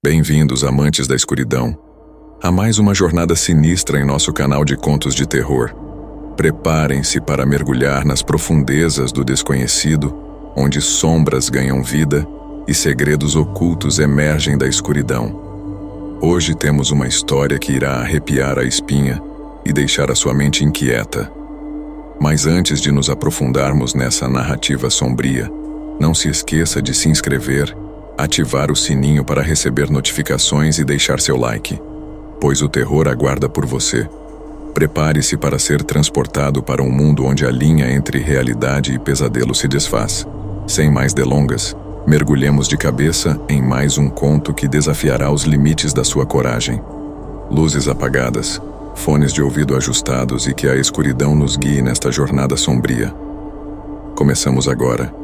Bem-vindos, amantes da escuridão, a mais uma jornada sinistra em nosso canal de contos de terror. Preparem-se para mergulhar nas profundezas do desconhecido, onde sombras ganham vida e segredos ocultos emergem da escuridão. Hoje temos uma história que irá arrepiar a espinha e deixar a sua mente inquieta. Mas antes de nos aprofundarmos nessa narrativa sombria, não se esqueça de se inscrever, ativar o sininho para receber notificações e deixar seu like, pois o terror aguarda por você. Prepare-se para ser transportado para um mundo onde a linha entre realidade e pesadelo se desfaz. Sem mais delongas, mergulhemos de cabeça em mais um conto que desafiará os limites da sua coragem. Luzes apagadas, fones de ouvido ajustados e que a escuridão nos guie nesta jornada sombria. Começamos agora.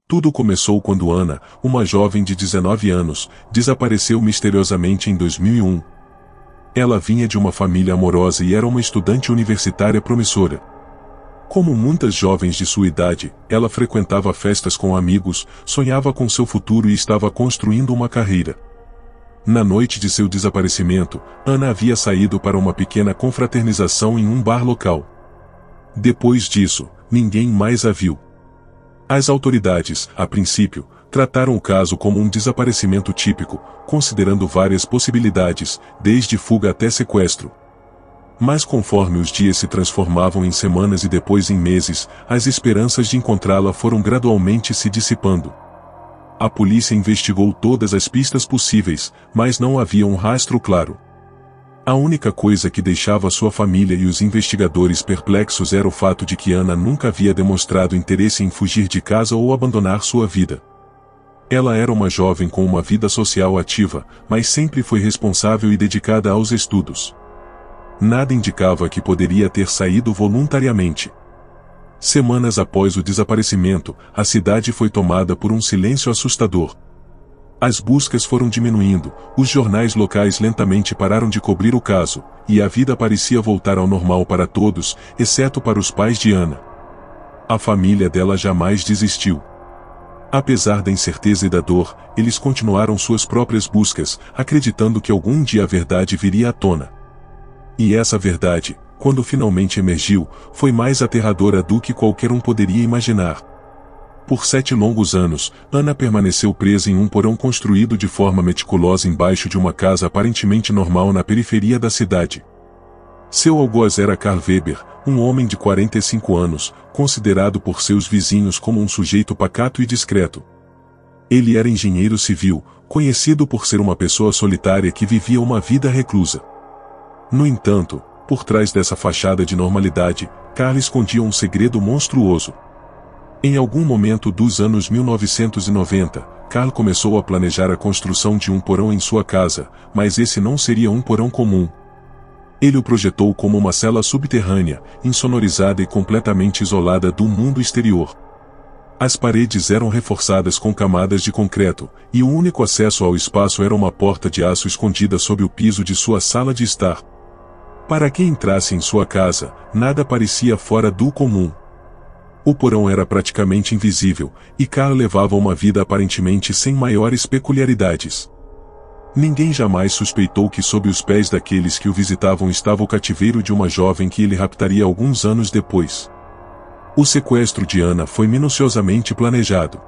Tudo começou quando Ana, uma jovem de 19 anos, desapareceu misteriosamente em 2001. Ela vinha de uma família amorosa e era uma estudante universitária promissora. Como muitas jovens de sua idade, ela frequentava festas com amigos, sonhava com seu futuro e estava construindo uma carreira. Na noite de seu desaparecimento, Ana havia saído para uma pequena confraternização em um bar local. Depois disso, ninguém mais a viu. As autoridades, a princípio, trataram o caso como um desaparecimento típico, considerando várias possibilidades, desde fuga até sequestro. Mas conforme os dias se transformavam em semanas e depois em meses, as esperanças de encontrá-la foram gradualmente se dissipando. A polícia investigou todas as pistas possíveis, mas não havia um rastro claro. A única coisa que deixava sua família e os investigadores perplexos era o fato de que Ana nunca havia demonstrado interesse em fugir de casa ou abandonar sua vida. Ela era uma jovem com uma vida social ativa, mas sempre foi responsável e dedicada aos estudos. Nada indicava que poderia ter saído voluntariamente. Semanas após o desaparecimento, a cidade foi tomada por um silêncio assustador. As buscas foram diminuindo, os jornais locais lentamente pararam de cobrir o caso, e a vida parecia voltar ao normal para todos, exceto para os pais de Ana. A família dela jamais desistiu. Apesar da incerteza e da dor, eles continuaram suas próprias buscas, acreditando que algum dia a verdade viria à tona. E essa verdade, quando finalmente emergiu, foi mais aterradora do que qualquer um poderia imaginar. Por 7 longos anos, Ana permaneceu presa em um porão construído de forma meticulosa embaixo de uma casa aparentemente normal na periferia da cidade. Seu algoz era Karl Weber, um homem de 45 anos, considerado por seus vizinhos como um sujeito pacato e discreto. Ele era engenheiro civil, conhecido por ser uma pessoa solitária que vivia uma vida reclusa. No entanto, por trás dessa fachada de normalidade, Karl escondia um segredo monstruoso. Em algum momento dos anos 1990, Karl começou a planejar a construção de um porão em sua casa, mas esse não seria um porão comum. Ele o projetou como uma cela subterrânea, insonorizada e completamente isolada do mundo exterior. As paredes eram reforçadas com camadas de concreto, e o único acesso ao espaço era uma porta de aço escondida sob o piso de sua sala de estar. Para quem entrasse em sua casa, nada parecia fora do comum. O porão era praticamente invisível, e Karl levava uma vida aparentemente sem maiores peculiaridades. Ninguém jamais suspeitou que sob os pés daqueles que o visitavam estava o cativeiro de uma jovem que ele raptaria alguns anos depois. O sequestro de Ana foi minuciosamente planejado.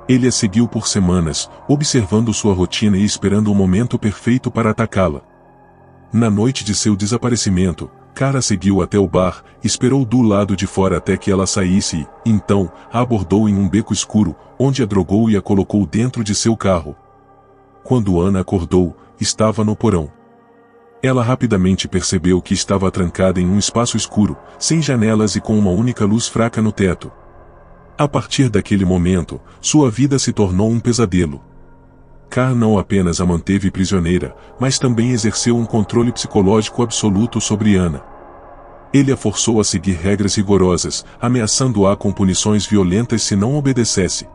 Ele a seguiu por semanas, observando sua rotina e esperando o momento perfeito para atacá-la. Na noite de seu desaparecimento, Karl a seguiu até o bar, esperou do lado de fora até que ela saísse e, então, a abordou em um beco escuro, onde a drogou e a colocou dentro de seu carro. Quando Ana acordou, estava no porão. Ela rapidamente percebeu que estava trancada em um espaço escuro, sem janelas e com uma única luz fraca no teto. A partir daquele momento, sua vida se tornou um pesadelo. Karl não apenas a manteve prisioneira, mas também exerceu um controle psicológico absoluto sobre Ana. Ele a forçou a seguir regras rigorosas, ameaçando-a com punições violentas se não obedecesse.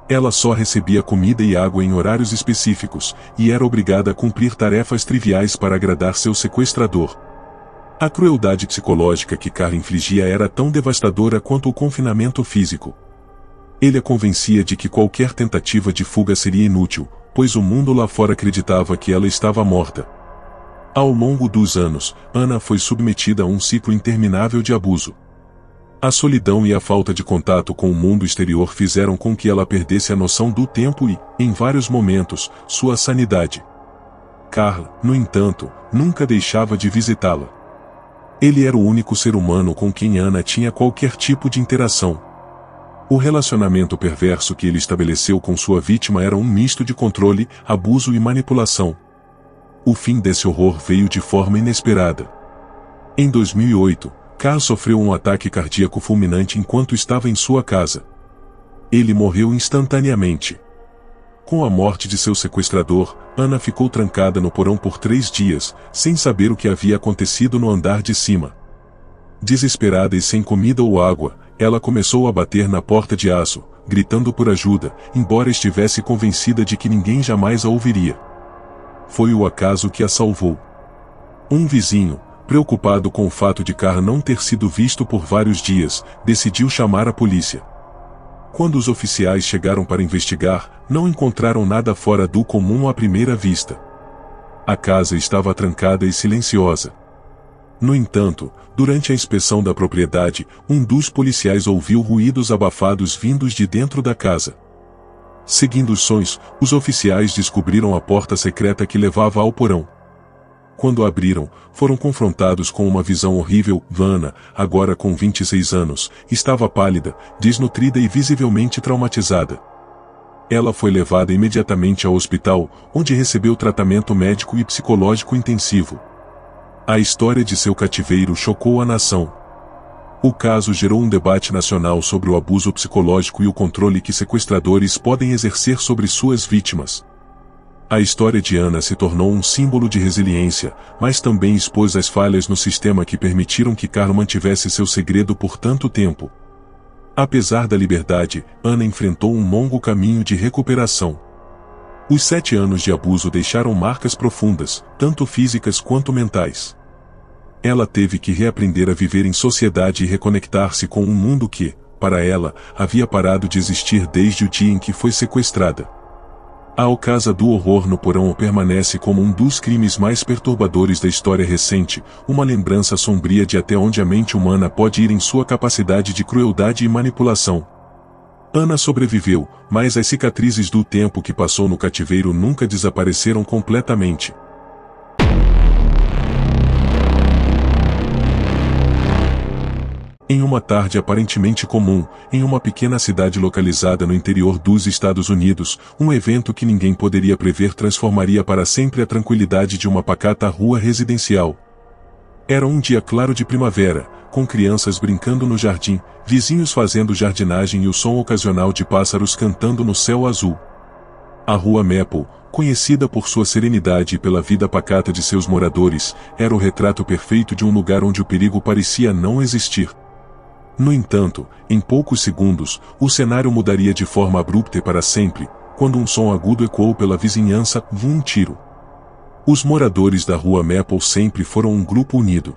Ela só recebia comida e água em horários específicos, e era obrigada a cumprir tarefas triviais para agradar seu sequestrador. A crueldade psicológica que Karl infligia era tão devastadora quanto o confinamento físico. Ele a convencia de que qualquer tentativa de fuga seria inútil, pois o mundo lá fora acreditava que ela estava morta. Ao longo dos anos, Anna foi submetida a um ciclo interminável de abuso. A solidão e a falta de contato com o mundo exterior fizeram com que ela perdesse a noção do tempo e, em vários momentos, sua sanidade. Carl, no entanto, nunca deixava de visitá-la. Ele era o único ser humano com quem Anna tinha qualquer tipo de interação. O relacionamento perverso que ele estabeleceu com sua vítima era um misto de controle, abuso e manipulação. O fim desse horror veio de forma inesperada. Em 2008, Carl sofreu um ataque cardíaco fulminante enquanto estava em sua casa. Ele morreu instantaneamente. Com a morte de seu sequestrador, Anna ficou trancada no porão por 3 dias, sem saber o que havia acontecido no andar de cima. Desesperada e sem comida ou água, ela começou a bater na porta de aço, gritando por ajuda, embora estivesse convencida de que ninguém jamais a ouviria. Foi o acaso que a salvou. Um vizinho, preocupado com o fato de Carl não ter sido visto por vários dias, decidiu chamar a polícia. Quando os oficiais chegaram para investigar, não encontraram nada fora do comum à primeira vista. A casa estava trancada e silenciosa. No entanto, durante a inspeção da propriedade, um dos policiais ouviu ruídos abafados vindos de dentro da casa. Seguindo os sons, os oficiais descobriram a porta secreta que levava ao porão. Quando abriram, foram confrontados com uma visão horrível. Anna, agora com 26 anos, estava pálida, desnutrida e visivelmente traumatizada. Ela foi levada imediatamente ao hospital, onde recebeu tratamento médico e psicológico intensivo. A história de seu cativeiro chocou a nação. O caso gerou um debate nacional sobre o abuso psicológico e o controle que sequestradores podem exercer sobre suas vítimas. A história de Anna se tornou um símbolo de resiliência, mas também expôs as falhas no sistema que permitiram que Carl mantivesse seu segredo por tanto tempo. Apesar da liberdade, Anna enfrentou um longo caminho de recuperação. Os 7 anos de abuso deixaram marcas profundas, tanto físicas quanto mentais. Ela teve que reaprender a viver em sociedade e reconectar-se com um mundo que, para ela, havia parado de existir desde o dia em que foi sequestrada. A Casa do Horror no Porão permanece como um dos crimes mais perturbadores da história recente, uma lembrança sombria de até onde a mente humana pode ir em sua capacidade de crueldade e manipulação. Anna sobreviveu, mas as cicatrizes do tempo que passou no cativeiro nunca desapareceram completamente. Em uma tarde aparentemente comum, em uma pequena cidade localizada no interior dos Estados Unidos, um evento que ninguém poderia prever transformaria para sempre a tranquilidade de uma pacata rua residencial. Era um dia claro de primavera, com crianças brincando no jardim, vizinhos fazendo jardinagem e o som ocasional de pássaros cantando no céu azul. A rua Maple, conhecida por sua serenidade e pela vida pacata de seus moradores, era o retrato perfeito de um lugar onde o perigo parecia não existir. No entanto, em poucos segundos, o cenário mudaria de forma abrupta e para sempre, quando um som agudo ecoou pela vizinhança, um tiro. Os moradores da rua Maple sempre foram um grupo unido.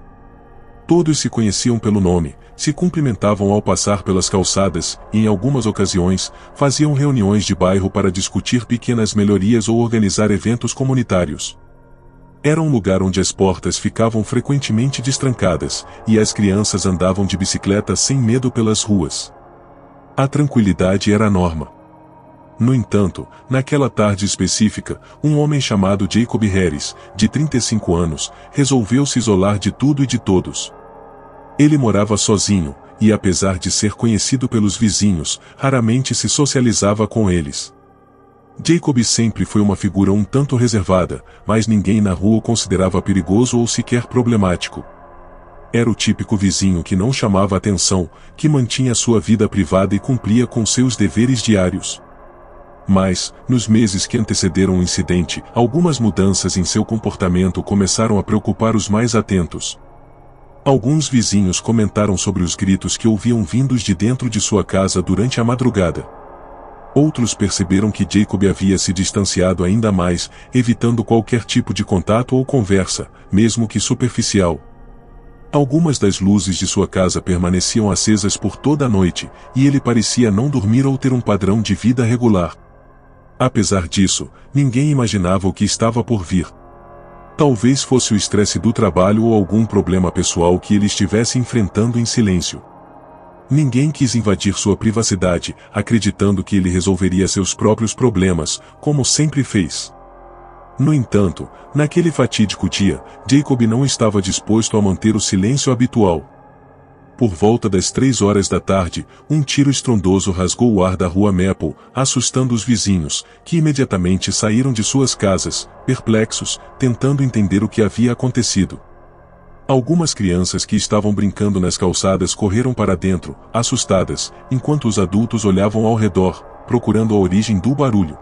Todos se conheciam pelo nome, se cumprimentavam ao passar pelas calçadas e, em algumas ocasiões, faziam reuniões de bairro para discutir pequenas melhorias ou organizar eventos comunitários. Era um lugar onde as portas ficavam frequentemente destrancadas, e as crianças andavam de bicicleta sem medo pelas ruas. A tranquilidade era a norma. No entanto, naquela tarde específica, um homem chamado Jacob Harris, de 35 anos, resolveu se isolar de tudo e de todos. Ele morava sozinho, e apesar de ser conhecido pelos vizinhos, raramente se socializava com eles. Jacob sempre foi uma figura um tanto reservada, mas ninguém na rua o considerava perigoso ou sequer problemático. Era o típico vizinho que não chamava atenção, que mantinha sua vida privada e cumpria com seus deveres diários. Mas, nos meses que antecederam o incidente, algumas mudanças em seu comportamento começaram a preocupar os mais atentos. Alguns vizinhos comentaram sobre os gritos que ouviam vindos de dentro de sua casa durante a madrugada. Outros perceberam que Jacob havia se distanciado ainda mais, evitando qualquer tipo de contato ou conversa, mesmo que superficial. Algumas das luzes de sua casa permaneciam acesas por toda a noite, e ele parecia não dormir ou ter um padrão de vida regular. Apesar disso, ninguém imaginava o que estava por vir. Talvez fosse o estresse do trabalho ou algum problema pessoal que ele estivesse enfrentando em silêncio. Ninguém quis invadir sua privacidade, acreditando que ele resolveria seus próprios problemas, como sempre fez. No entanto, naquele fatídico dia, Jacob não estava disposto a manter o silêncio habitual. Por volta das 3 horas da tarde, um tiro estrondoso rasgou o ar da rua Maple, assustando os vizinhos, que imediatamente saíram de suas casas, perplexos, tentando entender o que havia acontecido. Algumas crianças que estavam brincando nas calçadas correram para dentro, assustadas, enquanto os adultos olhavam ao redor, procurando a origem do barulho.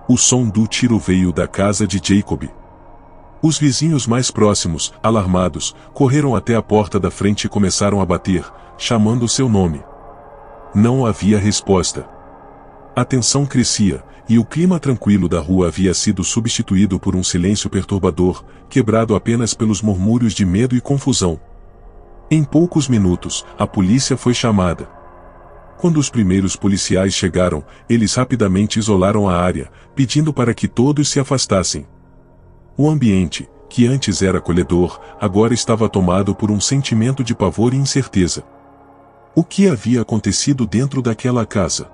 O som do tiro veio da casa de Jacob. Os vizinhos mais próximos, alarmados, correram até a porta da frente e começaram a bater, chamando seu nome. Não havia resposta. A tensão crescia, e o clima tranquilo da rua havia sido substituído por um silêncio perturbador, quebrado apenas pelos murmúrios de medo e confusão. Em poucos minutos, a polícia foi chamada. Quando os primeiros policiais chegaram, eles rapidamente isolaram a área, pedindo para que todos se afastassem. O ambiente, que antes era acolhedor, agora estava tomado por um sentimento de pavor e incerteza. O que havia acontecido dentro daquela casa?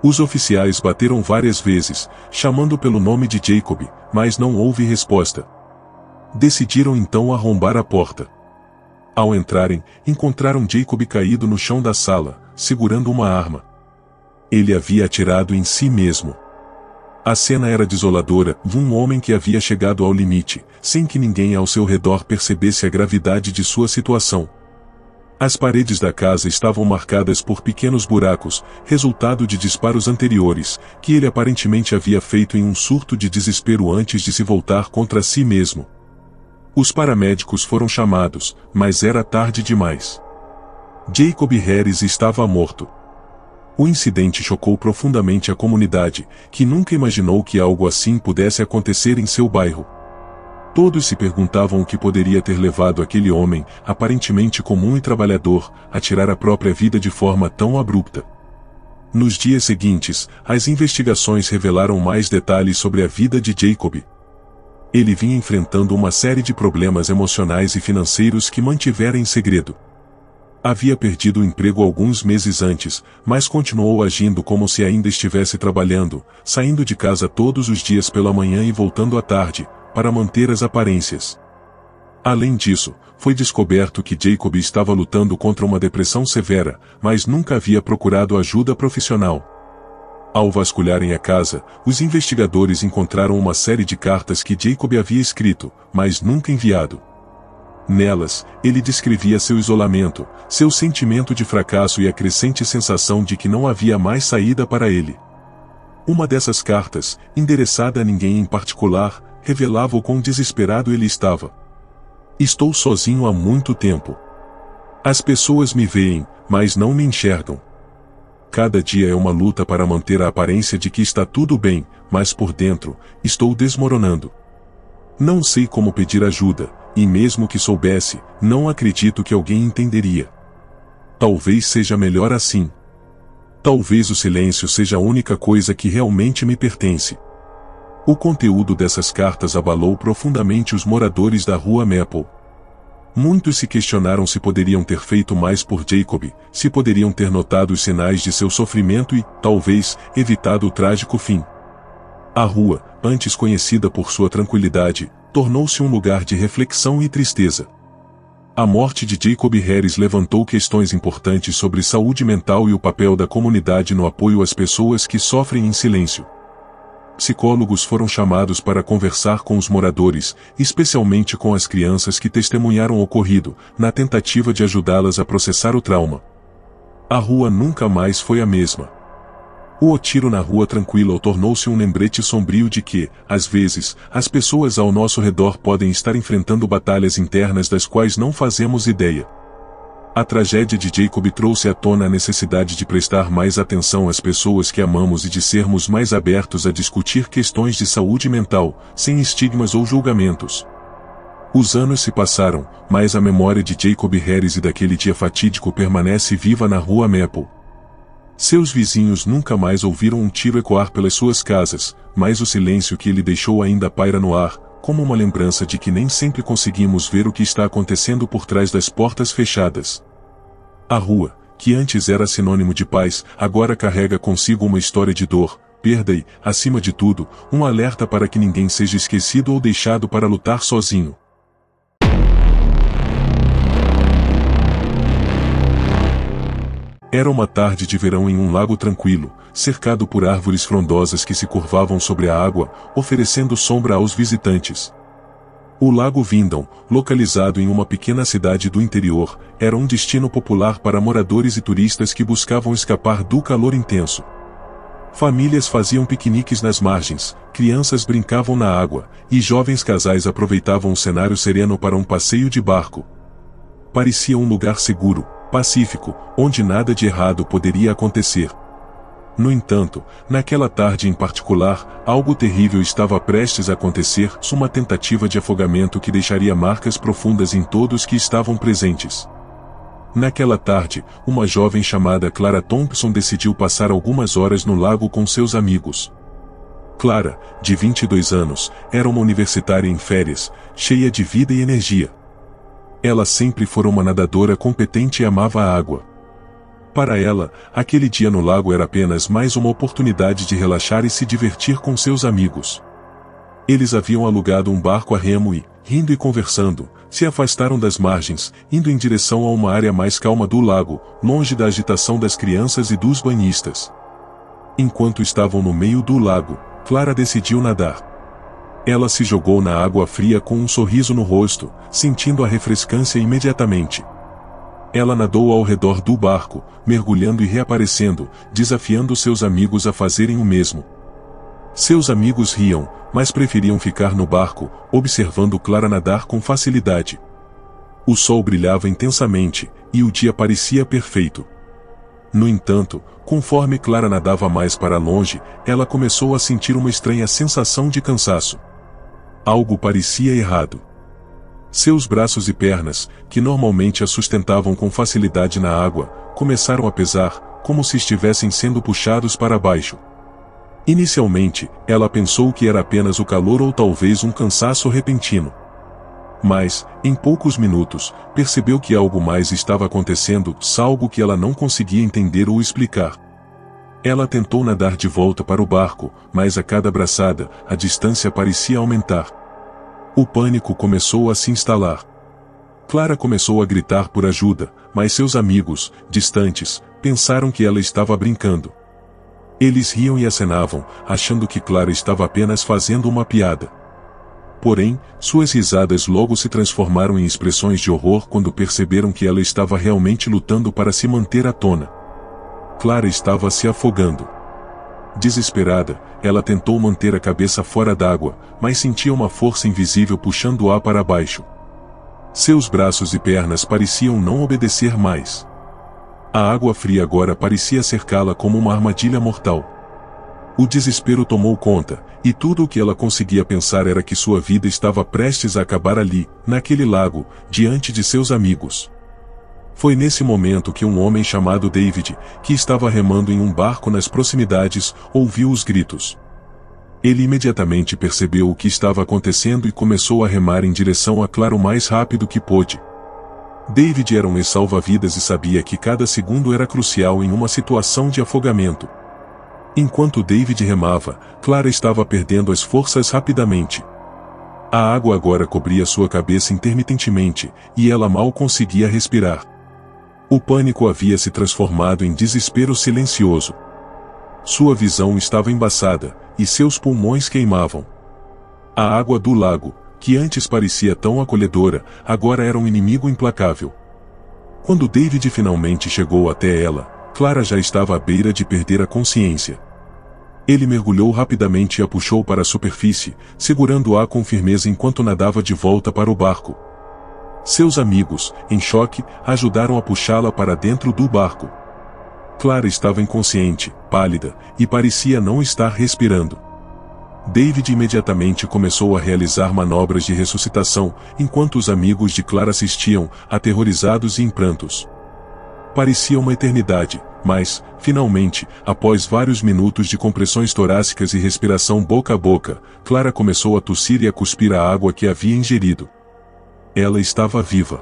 Os oficiais bateram várias vezes, chamando pelo nome de Jacob, mas não houve resposta. Decidiram então arrombar a porta. Ao entrarem, encontraram Jacob caído no chão da sala, segurando uma arma. Ele havia atirado em si mesmo. A cena era desoladora, de um homem que havia chegado ao limite, sem que ninguém ao seu redor percebesse a gravidade de sua situação. As paredes da casa estavam marcadas por pequenos buracos, resultado de disparos anteriores, que ele aparentemente havia feito em um surto de desespero antes de se voltar contra si mesmo. Os paramédicos foram chamados, mas era tarde demais. Jacob Harris estava morto. O incidente chocou profundamente a comunidade, que nunca imaginou que algo assim pudesse acontecer em seu bairro. Todos se perguntavam o que poderia ter levado aquele homem, aparentemente comum e trabalhador, a tirar a própria vida de forma tão abrupta. Nos dias seguintes, as investigações revelaram mais detalhes sobre a vida de Jacob. Ele vinha enfrentando uma série de problemas emocionais e financeiros que mantivera em segredo. Havia perdido o emprego alguns meses antes, mas continuou agindo como se ainda estivesse trabalhando, saindo de casa todos os dias pela manhã e voltando à tarde, para manter as aparências. Além disso, foi descoberto que Jacob estava lutando contra uma depressão severa, mas nunca havia procurado ajuda profissional. Ao vasculharem a casa, os investigadores encontraram uma série de cartas que Jacob havia escrito, mas nunca enviado. Nelas, ele descrevia seu isolamento, seu sentimento de fracasso e a crescente sensação de que não havia mais saída para ele. Uma dessas cartas, endereçada a ninguém em particular, revelava o quão desesperado ele estava. Estou sozinho há muito tempo. As pessoas me veem, mas não me enxergam. Cada dia é uma luta para manter a aparência de que está tudo bem, mas por dentro, estou desmoronando. Não sei como pedir ajuda, e mesmo que soubesse, não acredito que alguém entenderia. Talvez seja melhor assim. Talvez o silêncio seja a única coisa que realmente me pertence. O conteúdo dessas cartas abalou profundamente os moradores da rua Maple. Muitos se questionaram se poderiam ter feito mais por Jacob, se poderiam ter notado os sinais de seu sofrimento e, talvez, evitado o trágico fim. A rua, antes conhecida por sua tranquilidade, tornou-se um lugar de reflexão e tristeza. A morte de Jacob Harris levantou questões importantes sobre saúde mental e o papel da comunidade no apoio às pessoas que sofrem em silêncio. Psicólogos foram chamados para conversar com os moradores, especialmente com as crianças que testemunharam o ocorrido, na tentativa de ajudá-las a processar o trauma. A rua nunca mais foi a mesma. O tiro na rua tranquila tornou-se um lembrete sombrio de que, às vezes, as pessoas ao nosso redor podem estar enfrentando batalhas internas das quais não fazemos ideia. A tragédia de Jacob trouxe à tona a necessidade de prestar mais atenção às pessoas que amamos e de sermos mais abertos a discutir questões de saúde mental, sem estigmas ou julgamentos. Os anos se passaram, mas a memória de Jacob Harris e daquele dia fatídico permanece viva na rua Maple. Seus vizinhos nunca mais ouviram um tiro ecoar pelas suas casas, mas o silêncio que ele deixou ainda paira no ar, como uma lembrança de que nem sempre conseguimos ver o que está acontecendo por trás das portas fechadas. A rua, que antes era sinônimo de paz, agora carrega consigo uma história de dor, perda e, acima de tudo, um alerta para que ninguém seja esquecido ou deixado para lutar sozinho. Era uma tarde de verão em um lago tranquilo, cercado por árvores frondosas que se curvavam sobre a água, oferecendo sombra aos visitantes. O Lago Wyndham, localizado em uma pequena cidade do interior, era um destino popular para moradores e turistas que buscavam escapar do calor intenso. Famílias faziam piqueniques nas margens, crianças brincavam na água, e jovens casais aproveitavam o cenário sereno para um passeio de barco. Parecia um lugar seguro, pacífico, onde nada de errado poderia acontecer. No entanto, naquela tarde em particular, algo terrível estava prestes a acontecer, uma tentativa de afogamento que deixaria marcas profundas em todos que estavam presentes. Naquela tarde, uma jovem chamada Clara Thompson decidiu passar algumas horas no lago com seus amigos. Clara, de 22 anos, era uma universitária em férias, cheia de vida e energia. Ela sempre fora uma nadadora competente e amava a água. Para ela, aquele dia no lago era apenas mais uma oportunidade de relaxar e se divertir com seus amigos. Eles haviam alugado um barco a remo e, rindo e conversando, se afastaram das margens, indo em direção a uma área mais calma do lago, longe da agitação das crianças e dos banhistas. Enquanto estavam no meio do lago, Clara decidiu nadar. Ela se jogou na água fria com um sorriso no rosto, sentindo a refrescância imediatamente. Ela nadou ao redor do barco, mergulhando e reaparecendo, desafiando seus amigos a fazerem o mesmo. Seus amigos riam, mas preferiam ficar no barco, observando Clara nadar com facilidade. O sol brilhava intensamente, e o dia parecia perfeito. No entanto, conforme Clara nadava mais para longe, ela começou a sentir uma estranha sensação de cansaço. Algo parecia errado. Seus braços e pernas, que normalmente a sustentavam com facilidade na água, começaram a pesar, como se estivessem sendo puxados para baixo. Inicialmente, ela pensou que era apenas o calor ou talvez um cansaço repentino. Mas, em poucos minutos, percebeu que algo mais estava acontecendo, algo que ela não conseguia entender ou explicar. Ela tentou nadar de volta para o barco, mas a cada braçada, a distância parecia aumentar. O pânico começou a se instalar. Clara começou a gritar por ajuda, mas seus amigos, distantes, pensaram que ela estava brincando. Eles riam e acenavam, achando que Clara estava apenas fazendo uma piada. Porém, suas risadas logo se transformaram em expressões de horror quando perceberam que ela estava realmente lutando para se manter à tona. Clara estava se afogando. Desesperada, ela tentou manter a cabeça fora d'água, mas sentia uma força invisível puxando-a para baixo. Seus braços e pernas pareciam não obedecer mais. A água fria agora parecia cercá-la como uma armadilha mortal. O desespero tomou conta, e tudo o que ela conseguia pensar era que sua vida estava prestes a acabar ali, naquele lago, diante de seus amigos. Foi nesse momento que um homem chamado David, que estava remando em um barco nas proximidades, ouviu os gritos. Ele imediatamente percebeu o que estava acontecendo e começou a remar em direção a Clara o mais rápido que pôde. David era um ex-salva-vidas e sabia que cada segundo era crucial em uma situação de afogamento. Enquanto David remava, Clara estava perdendo as forças rapidamente. A água agora cobria sua cabeça intermitentemente, e ela mal conseguia respirar. O pânico havia se transformado em desespero silencioso. Sua visão estava embaçada, e seus pulmões queimavam. A água do lago, que antes parecia tão acolhedora, agora era um inimigo implacável. Quando David finalmente chegou até ela, Clara já estava à beira de perder a consciência. Ele mergulhou rapidamente e a puxou para a superfície, segurando-a com firmeza enquanto nadava de volta para o barco. Seus amigos, em choque, ajudaram a puxá-la para dentro do barco. Clara estava inconsciente, pálida, e parecia não estar respirando. David imediatamente começou a realizar manobras de ressuscitação, enquanto os amigos de Clara assistiam, aterrorizados e em prantos. Parecia uma eternidade, mas, finalmente, após vários minutos de compressões torácicas e respiração boca a boca, Clara começou a tossir e a cuspir a água que havia ingerido. Ela estava viva.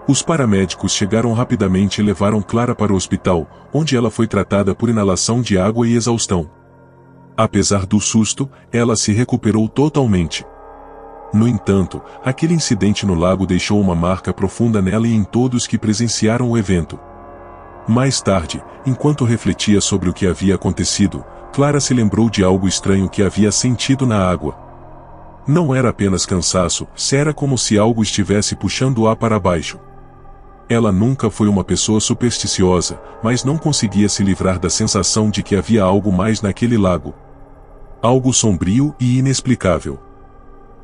Os paramédicos chegaram rapidamente e levaram Clara para o hospital, onde ela foi tratada por inalação de água e exaustão. Apesar do susto, ela se recuperou totalmente. No entanto, aquele incidente no lago deixou uma marca profunda nela e em todos que presenciaram o evento. Mais tarde, enquanto refletia sobre o que havia acontecido, Clara se lembrou de algo estranho que havia sentido na água. Não era apenas cansaço, era como se algo estivesse puxando-a para baixo. Ela nunca foi uma pessoa supersticiosa, mas não conseguia se livrar da sensação de que havia algo mais naquele lago. Algo sombrio e inexplicável.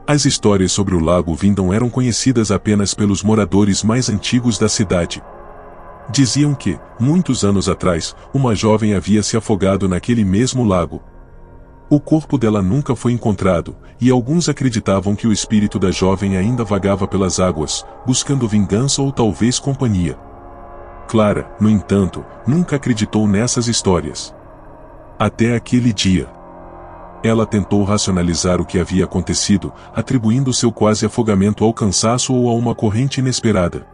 As histórias sobre o Lago Vindon eram conhecidas apenas pelos moradores mais antigos da cidade. Diziam que, muitos anos atrás, uma jovem havia se afogado naquele mesmo lago. O corpo dela nunca foi encontrado, e alguns acreditavam que o espírito da jovem ainda vagava pelas águas, buscando vingança ou talvez companhia. Clara, no entanto, nunca acreditou nessas histórias. Até aquele dia. Ela tentou racionalizar o que havia acontecido, atribuindo seu quase afogamento ao cansaço ou a uma corrente inesperada.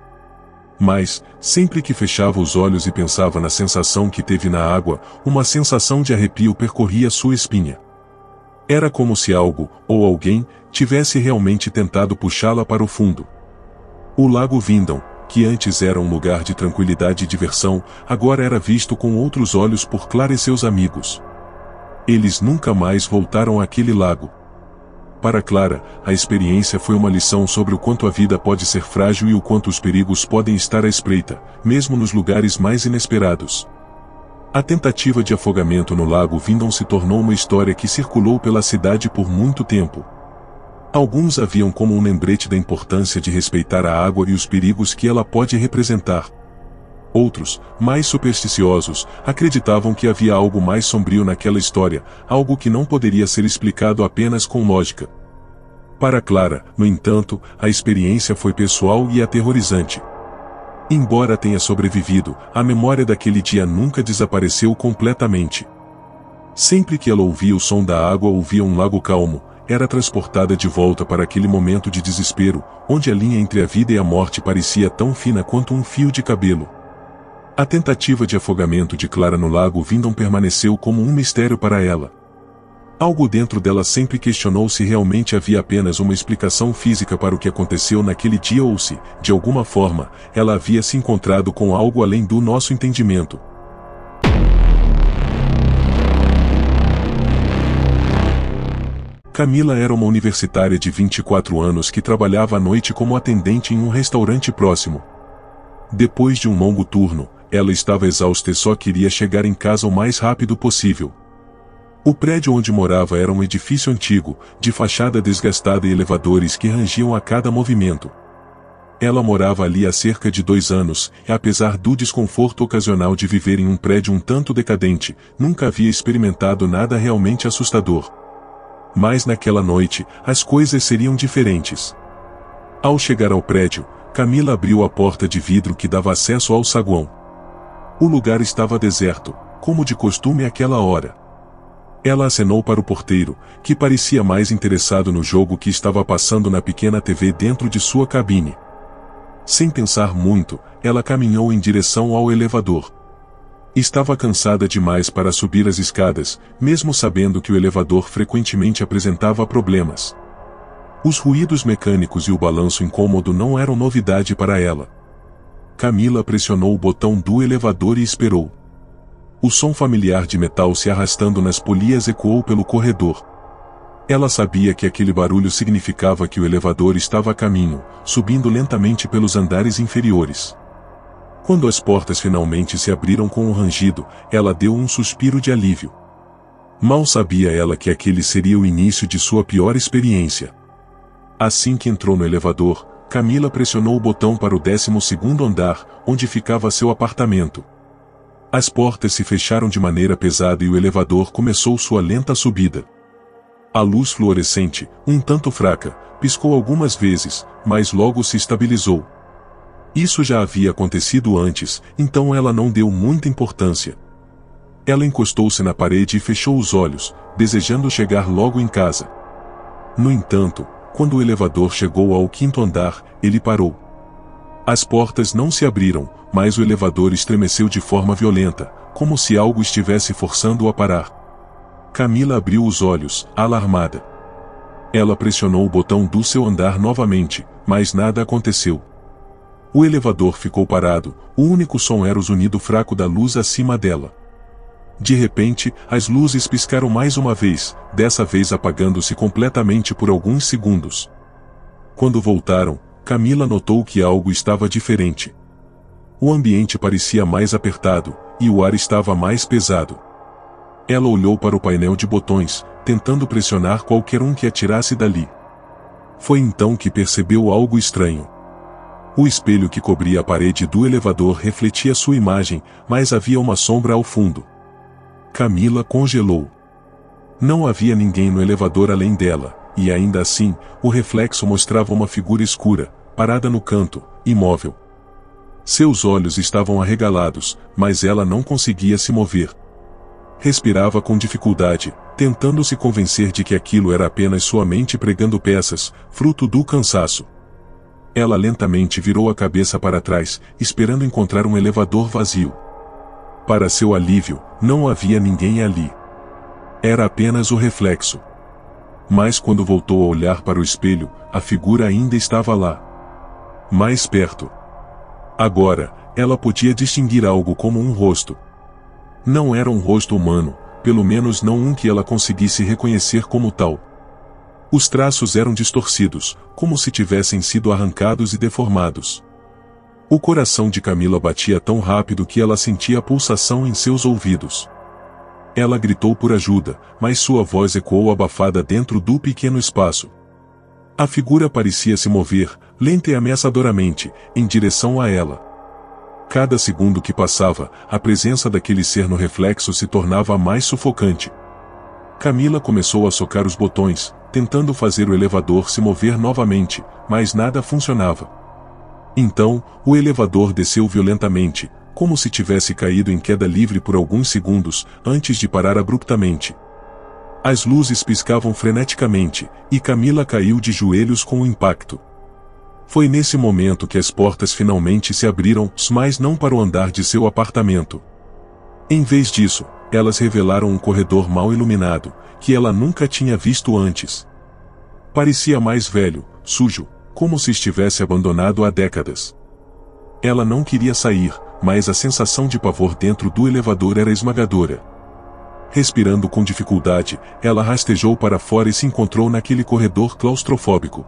Mas, sempre que fechava os olhos e pensava na sensação que teve na água, uma sensação de arrepio percorria sua espinha. Era como se algo, ou alguém, tivesse realmente tentado puxá-la para o fundo. O Lago Vindon, que antes era um lugar de tranquilidade e diversão, agora era visto com outros olhos por Clara e seus amigos. Eles nunca mais voltaram àquele lago. Para Clara, a experiência foi uma lição sobre o quanto a vida pode ser frágil e o quanto os perigos podem estar à espreita, mesmo nos lugares mais inesperados. A tentativa de afogamento no Lago Vindon se tornou uma história que circulou pela cidade por muito tempo. Alguns a viam como um lembrete da importância de respeitar a água e os perigos que ela pode representar. Outros, mais supersticiosos, acreditavam que havia algo mais sombrio naquela história, algo que não poderia ser explicado apenas com lógica. Para Clara, no entanto, a experiência foi pessoal e aterrorizante. Embora tenha sobrevivido, a memória daquele dia nunca desapareceu completamente. Sempre que ela ouvia o som da água ou via um lago calmo, era transportada de volta para aquele momento de desespero, onde a linha entre a vida e a morte parecia tão fina quanto um fio de cabelo. A tentativa de afogamento de Clara no Lago Vindon permaneceu como um mistério para ela. Algo dentro dela sempre questionou se realmente havia apenas uma explicação física para o que aconteceu naquele dia ou se, de alguma forma, ela havia se encontrado com algo além do nosso entendimento. Camila era uma universitária de 24 anos que trabalhava à noite como atendente em um restaurante próximo. Depois de um longo turno, ela estava exausta e só queria chegar em casa o mais rápido possível. O prédio onde morava era um edifício antigo, de fachada desgastada e elevadores que rangiam a cada movimento. Ela morava ali há cerca de 2 anos, e apesar do desconforto ocasional de viver em um prédio um tanto decadente, nunca havia experimentado nada realmente assustador. Mas naquela noite, as coisas seriam diferentes. Ao chegar ao prédio, Camila abriu a porta de vidro que dava acesso ao saguão. O lugar estava deserto, como de costume àquela hora. Ela acenou para o porteiro, que parecia mais interessado no jogo que estava passando na pequena TV dentro de sua cabine. Sem pensar muito, ela caminhou em direção ao elevador. Estava cansada demais para subir as escadas, mesmo sabendo que o elevador frequentemente apresentava problemas. Os ruídos mecânicos e o balanço incômodo não eram novidade para ela. Camila pressionou o botão do elevador e esperou. O som familiar de metal se arrastando nas polias ecoou pelo corredor. Ela sabia que aquele barulho significava que o elevador estava a caminho, subindo lentamente pelos andares inferiores. Quando as portas finalmente se abriram com um rangido, ela deu um suspiro de alívio. Mal sabia ela que aquele seria o início de sua pior experiência. Assim que entrou no elevador, Camila pressionou o botão para o 12º andar, onde ficava seu apartamento. As portas se fecharam de maneira pesada e o elevador começou sua lenta subida. A luz fluorescente, um tanto fraca, piscou algumas vezes, mas logo se estabilizou. Isso já havia acontecido antes, então ela não deu muita importância. Ela encostou-se na parede e fechou os olhos, desejando chegar logo em casa. No entanto, quando o elevador chegou ao 5º andar, ele parou. As portas não se abriram, mas o elevador estremeceu de forma violenta, como se algo estivesse forçando-o a parar. Camila abriu os olhos, alarmada. Ela pressionou o botão do seu andar novamente, mas nada aconteceu. O elevador ficou parado, o único som era o zunido fraco da luz acima dela. De repente, as luzes piscaram mais uma vez, dessa vez apagando-se completamente por alguns segundos. Quando voltaram, Camila notou que algo estava diferente. O ambiente parecia mais apertado, e o ar estava mais pesado. Ela olhou para o painel de botões, tentando pressionar qualquer um que a tirasse dali. Foi então que percebeu algo estranho. O espelho que cobria a parede do elevador refletia sua imagem, mas havia uma sombra ao fundo. Camila congelou. Não havia ninguém no elevador além dela, e ainda assim, o reflexo mostrava uma figura escura, parada no canto, imóvel. Seus olhos estavam arregalados, mas ela não conseguia se mover. Respirava com dificuldade, tentando se convencer de que aquilo era apenas sua mente pregando peças, fruto do cansaço. Ela lentamente virou a cabeça para trás, esperando encontrar um elevador vazio. Para seu alívio, não havia ninguém ali. Era apenas o reflexo. Mas quando voltou a olhar para o espelho, a figura ainda estava lá. Mais perto. Agora, ela podia distinguir algo como um rosto. Não era um rosto humano, pelo menos não um que ela conseguisse reconhecer como tal. Os traços eram distorcidos, como se tivessem sido arrancados e deformados. O coração de Camila batia tão rápido que ela sentia a pulsação em seus ouvidos. Ela gritou por ajuda, mas sua voz ecoou abafada dentro do pequeno espaço. A figura parecia se mover, lenta e ameaçadoramente, em direção a ela. Cada segundo que passava, a presença daquele ser no reflexo se tornava mais sufocante. Camila começou a socar os botões, tentando fazer o elevador se mover novamente, mas nada funcionava. Então, o elevador desceu violentamente, como se tivesse caído em queda livre por alguns segundos, antes de parar abruptamente. As luzes piscavam freneticamente, e Camila caiu de joelhos com o impacto. Foi nesse momento que as portas finalmente se abriram, mas não para o andar de seu apartamento. Em vez disso, elas revelaram um corredor mal iluminado, que ela nunca tinha visto antes. Parecia mais velho, sujo, como se estivesse abandonado há décadas. Ela não queria sair, mas a sensação de pavor dentro do elevador era esmagadora. Respirando com dificuldade, ela rastejou para fora e se encontrou naquele corredor claustrofóbico.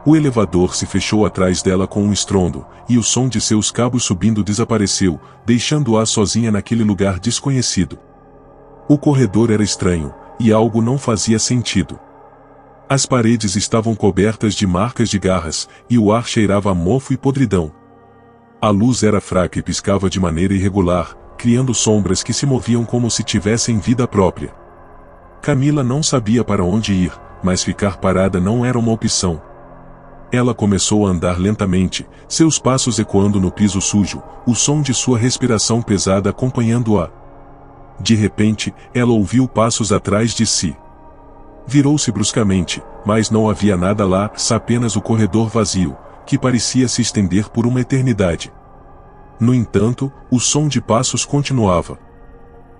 O elevador se fechou atrás dela com um estrondo, e o som de seus cabos subindo desapareceu, deixando-a sozinha naquele lugar desconhecido. O corredor era estranho, e algo não fazia sentido. As paredes estavam cobertas de marcas de garras, e o ar cheirava a mofo e podridão. A luz era fraca e piscava de maneira irregular, criando sombras que se moviam como se tivessem vida própria. Camila não sabia para onde ir, mas ficar parada não era uma opção. Ela começou a andar lentamente, seus passos ecoando no piso sujo, o som de sua respiração pesada acompanhando-a. De repente, ela ouviu passos atrás de si. Virou-se bruscamente, mas não havia nada lá, apenas o corredor vazio, que parecia se estender por uma eternidade. No entanto, o som de passos continuava.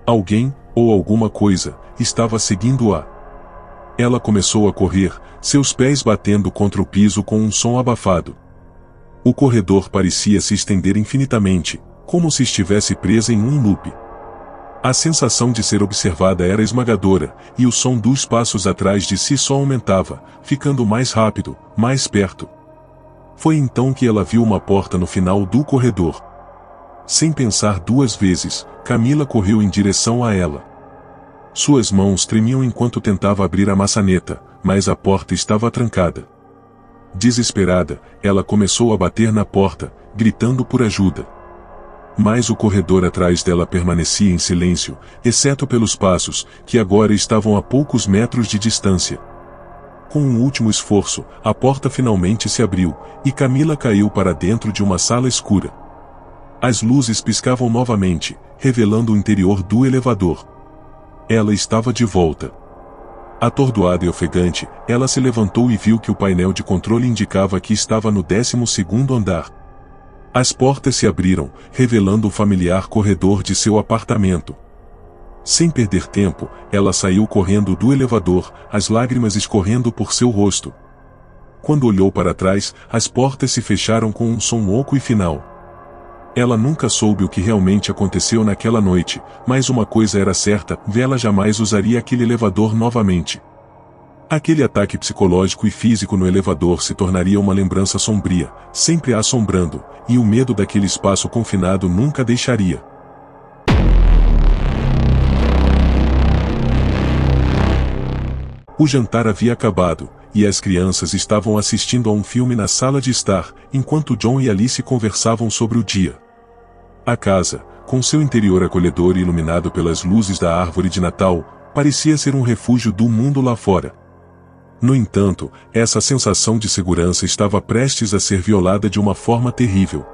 Alguém, ou alguma coisa, estava seguindo-a. Ela começou a correr, seus pés batendo contra o piso com um som abafado. O corredor parecia se estender infinitamente, como se estivesse presa em um loop. A sensação de ser observada era esmagadora, e o som dos passos atrás de si só aumentava, ficando mais rápido, mais perto. Foi então que ela viu uma porta no final do corredor. Sem pensar duas vezes, Camila correu em direção a ela. Suas mãos tremiam enquanto tentava abrir a maçaneta, mas a porta estava trancada. Desesperada, ela começou a bater na porta, gritando por ajuda. Mas o corredor atrás dela permanecia em silêncio, exceto pelos passos, que agora estavam a poucos metros de distância. Com um último esforço, a porta finalmente se abriu, e Camila caiu para dentro de uma sala escura. As luzes piscavam novamente, revelando o interior do elevador. Ela estava de volta. Atordoada e ofegante, ela se levantou e viu que o painel de controle indicava que estava no 12º andar. As portas se abriram, revelando o familiar corredor de seu apartamento. Sem perder tempo, ela saiu correndo do elevador, as lágrimas escorrendo por seu rosto. Quando olhou para trás, as portas se fecharam com um som oco e final. Ela nunca soube o que realmente aconteceu naquela noite, mas uma coisa era certa, ela jamais usaria aquele elevador novamente. Aquele ataque psicológico e físico no elevador se tornaria uma lembrança sombria, sempre a assombrando, e o medo daquele espaço confinado nunca deixaria. O jantar havia acabado, e as crianças estavam assistindo a um filme na sala de estar, enquanto John e Alice conversavam sobre o dia. A casa, com seu interior acolhedor e iluminado pelas luzes da árvore de Natal, parecia ser um refúgio do mundo lá fora. No entanto, essa sensação de segurança estava prestes a ser violada de uma forma terrível.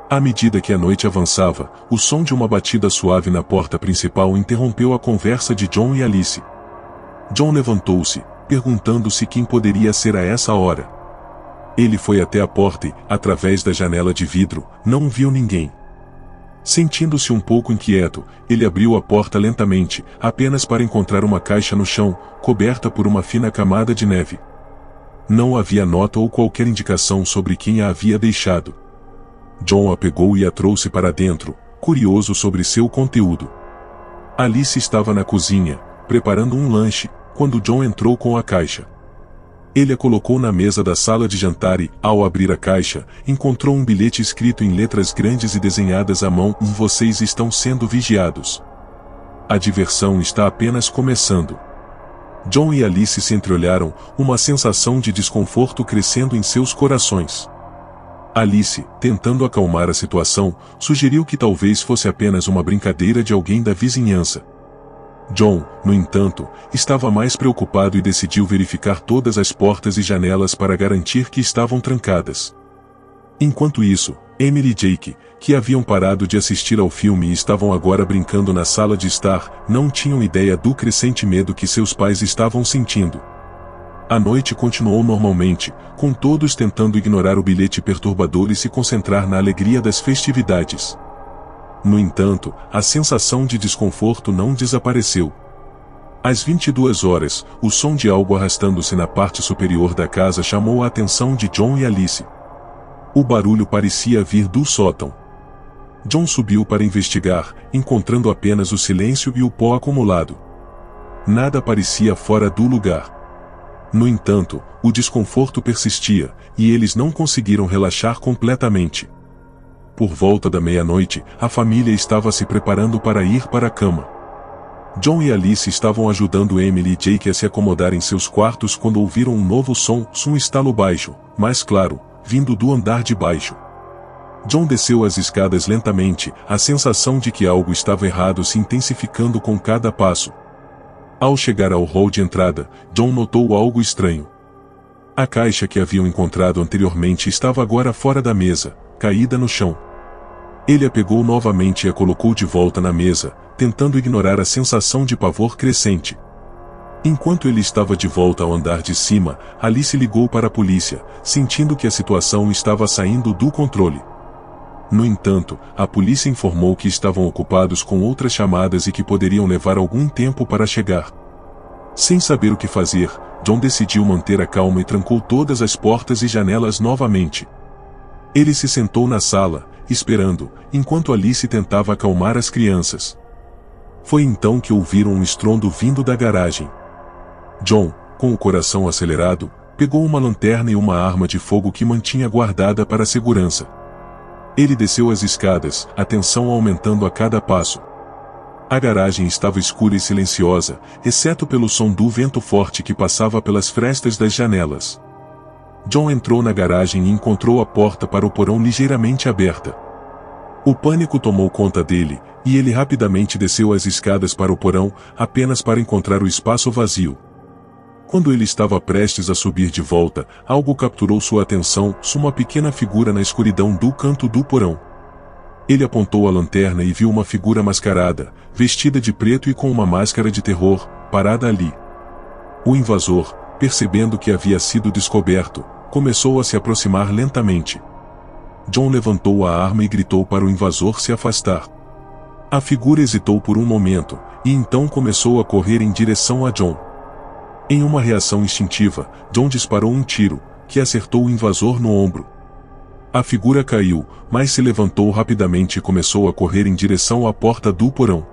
À medida que a noite avançava, o som de uma batida suave na porta principal interrompeu a conversa de John e Alice. John levantou-se, perguntando-se quem poderia ser a essa hora. Ele foi até a porta e, através da janela de vidro, não viu ninguém. Sentindo-se um pouco inquieto, ele abriu a porta lentamente, apenas para encontrar uma caixa no chão, coberta por uma fina camada de neve. Não havia nota ou qualquer indicação sobre quem a havia deixado. John a pegou e a trouxe para dentro, curioso sobre seu conteúdo. Alice estava na cozinha, preparando um lanche, quando John entrou com a caixa. Ele a colocou na mesa da sala de jantar e, ao abrir a caixa, encontrou um bilhete escrito em letras grandes e desenhadas à mão: "Vocês estão sendo vigiados. A diversão está apenas começando." John e Alice se entreolharam, uma sensação de desconforto crescendo em seus corações. Alice, tentando acalmar a situação, sugeriu que talvez fosse apenas uma brincadeira de alguém da vizinhança. John, no entanto, estava mais preocupado e decidiu verificar todas as portas e janelas para garantir que estavam trancadas. Enquanto isso, Emily e Jake, que haviam parado de assistir ao filme e estavam agora brincando na sala de estar, não tinham ideia do crescente medo que seus pais estavam sentindo. A noite continuou normalmente, com todos tentando ignorar o bilhete perturbador e se concentrar na alegria das festividades. No entanto, a sensação de desconforto não desapareceu. Às 22 horas, o som de algo arrastando-se na parte superior da casa chamou a atenção de John e Alice. O barulho parecia vir do sótão. John subiu para investigar, encontrando apenas o silêncio e o pó acumulado. Nada parecia fora do lugar. No entanto, o desconforto persistia, e eles não conseguiram relaxar completamente. Por volta da meia-noite, a família estava se preparando para ir para a cama. John e Alice estavam ajudando Emily e Jake a se acomodar em seus quartos quando ouviram um novo som, um estalo baixo, mais claro, vindo do andar de baixo. John desceu as escadas lentamente, a sensação de que algo estava errado se intensificando com cada passo. Ao chegar ao hall de entrada, John notou algo estranho. A caixa que haviam encontrado anteriormente estava agora fora da mesa, caída no chão. Ele a pegou novamente e a colocou de volta na mesa, tentando ignorar a sensação de pavor crescente. Enquanto ele estava de volta ao andar de cima, Alice ligou para a polícia, sentindo que a situação estava saindo do controle. No entanto, a polícia informou que estavam ocupados com outras chamadas e que poderiam levar algum tempo para chegar. Sem saber o que fazer, John decidiu manter a calma e trancou todas as portas e janelas novamente. Ele se sentou na sala, esperando, enquanto Alice tentava acalmar as crianças. Foi então que ouviram um estrondo vindo da garagem. John, com o coração acelerado, pegou uma lanterna e uma arma de fogo que mantinha guardada para segurança. Ele desceu as escadas, a tensão aumentando a cada passo. A garagem estava escura e silenciosa, exceto pelo som do vento forte que passava pelas frestas das janelas. John entrou na garagem e encontrou a porta para o porão ligeiramente aberta. O pânico tomou conta dele, e ele rapidamente desceu as escadas para o porão, apenas para encontrar o espaço vazio. Quando ele estava prestes a subir de volta, algo capturou sua atenção, uma pequena figura na escuridão do canto do porão. Ele apontou a lanterna e viu uma figura mascarada, vestida de preto e com uma máscara de terror, parada ali. O invasor, percebendo que havia sido descoberto, começou a se aproximar lentamente. John levantou a arma e gritou para o invasor se afastar. A figura hesitou por um momento, e então começou a correr em direção a John. Em uma reação instintiva, John disparou um tiro, que acertou o invasor no ombro. A figura caiu, mas se levantou rapidamente e começou a correr em direção à porta do porão.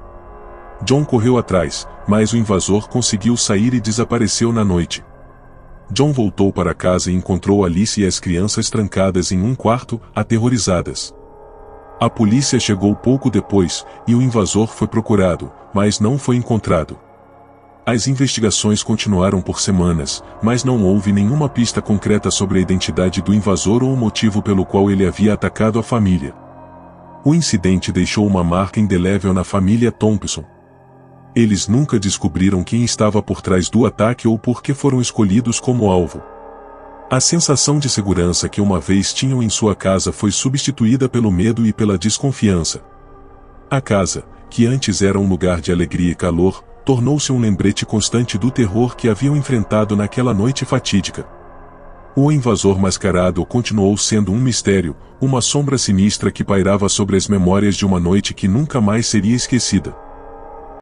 John correu atrás, mas o invasor conseguiu sair e desapareceu na noite. John voltou para casa e encontrou Alice e as crianças trancadas em um quarto, aterrorizadas. A polícia chegou pouco depois, e o invasor foi procurado, mas não foi encontrado. As investigações continuaram por semanas, mas não houve nenhuma pista concreta sobre a identidade do invasor ou o motivo pelo qual ele havia atacado a família. O incidente deixou uma marca indelével na família Thompson. Eles nunca descobriram quem estava por trás do ataque ou por que foram escolhidos como alvo. A sensação de segurança que uma vez tinham em sua casa foi substituída pelo medo e pela desconfiança. A casa, que antes era um lugar de alegria e calor, tornou-se um lembrete constante do terror que haviam enfrentado naquela noite fatídica. O invasor mascarado continuou sendo um mistério, uma sombra sinistra que pairava sobre as memórias de uma noite que nunca mais seria esquecida.